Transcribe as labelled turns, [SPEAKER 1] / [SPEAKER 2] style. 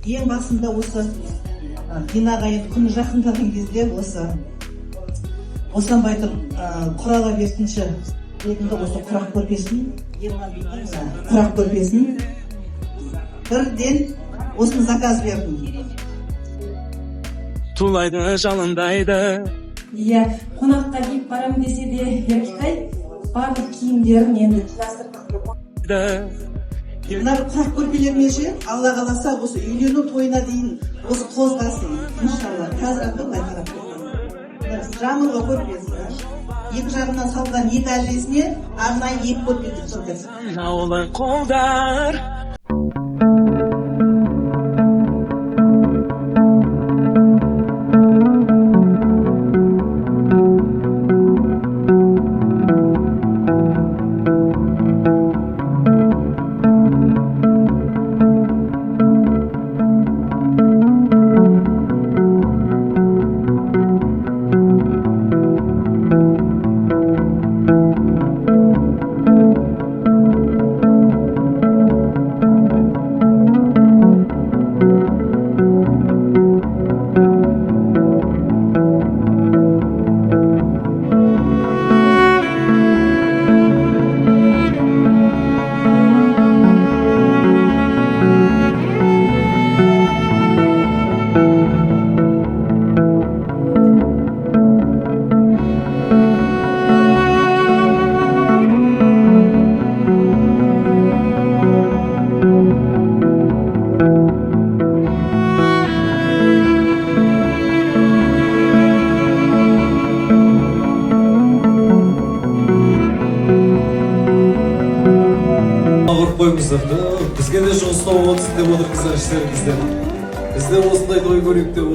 [SPEAKER 1] ең басында осы динаға енді күні жақындаған кезде осы босанбай тұрып құрала бертінші ретінде осы құрақ көрпесін құрақ көрпесін бірден осыны заказ бердім.
[SPEAKER 2] Тулайды жалындайды.
[SPEAKER 3] Иә, қонаққа киіп барамын десе де Еркекай барлық киімдерін енді жинастырып.
[SPEAKER 1] Мына құрақ көрпелермен ше, Алла қаласа осы үйлену тойына дейін осы қозғасын. Иншалла, қазір былай қарап тұрмын. Жамылғы көрпесі. Екі жағынан салған екі әжесіне арнайы екі көрпе тікті.
[SPEAKER 2] Жаулы қолдар.
[SPEAKER 4] қойыңыздар, бізге де жұмыс тауып отырсыз деп отыр қыздар іштеріңізде. Бізде осындай той көрейік деп